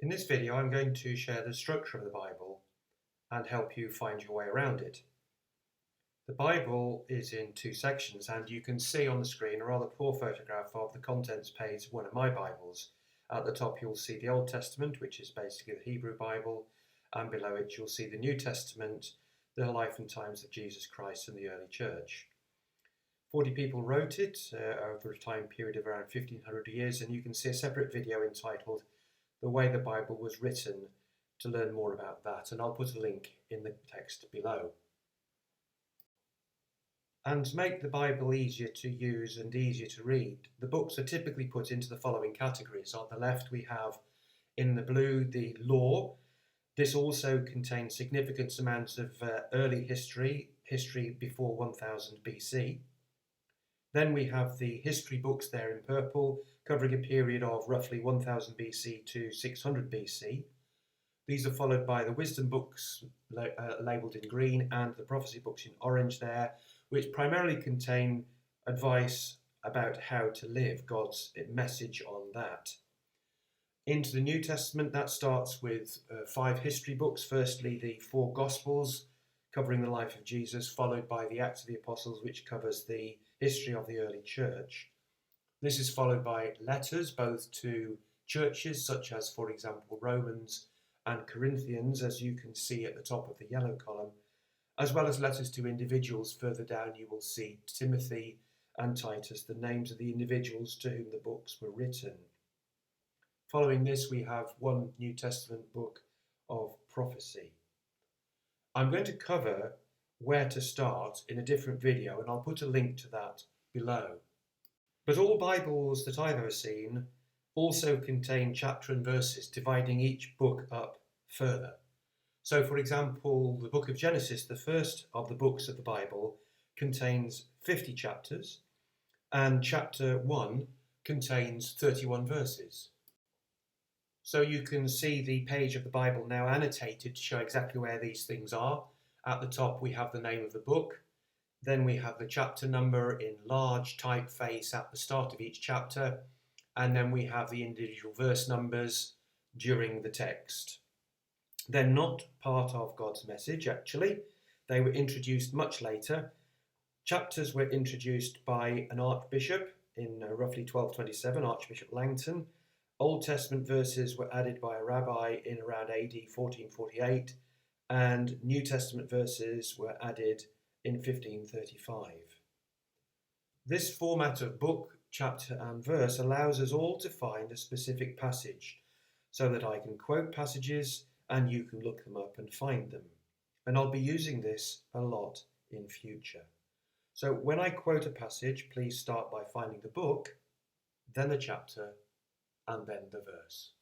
In this video, I'm going to share the structure of the Bible and help you find your way around it. The Bible is in two sections, and you can see on the screen a rather poor photograph of the contents page of one of my Bibles. At the top you'll see the Old Testament, which is basically the Hebrew Bible, and below it you'll see the New Testament, the life and times of Jesus Christ and the early church. 40 people wrote it over a time period of around 1500 years, and you can see a separate video entitled The Way the Bible Was Written to learn more about that, and I'll put a link in the text below. And to make the Bible easier to use and easier to read, the books are typically put into the following categories. On the left we have, in the blue, the law. This also contains significant amounts of early history before 1000 BC. Then we have the history books there in purple, covering a period of roughly 1000 BC to 600 BC. These are followed by the wisdom books labelled in green and the prophecy books in orange there, which primarily contain advice about how to live, God's message on that. Into the New Testament, that starts with 5 history books. Firstly, the 4 Gospels, covering the life of Jesus, followed by the Acts of the Apostles, which covers the history of the early church. This is followed by letters, both to churches, such as, for example, Romans and Corinthians, as you can see at the top of the yellow column, as well as letters to individuals. Further down you will see Timothy and Titus, the names of the individuals to whom the books were written. Following this, we have one New Testament book of prophecy. I'm going to cover where to start in a different video, and I'll put a link to that below. But all Bibles that I've ever seen also contain chapter and verses, dividing each book up further. So, for example, the book of Genesis, the first of the books of the Bible, contains 50 chapters, and chapter 1 contains 31 verses. So you can see the page of the Bible now annotated to show exactly where these things are. At the top we have the name of the book, then we have the chapter number in large typeface at the start of each chapter, and then we have the individual verse numbers during the text. They're not part of God's message, actually. They were introduced much later. Chapters were introduced by an archbishop in roughly 1227, Archbishop Langton. Old Testament verses were added by a rabbi in around AD 1448, and New Testament verses were added in 1535. This format of book, chapter and verse allows us all to find a specific passage, so that I can quote passages and you can look them up and find them. And I'll be using this a lot in future. So when I quote a passage, please start by finding the book, then the chapter, and then the verse.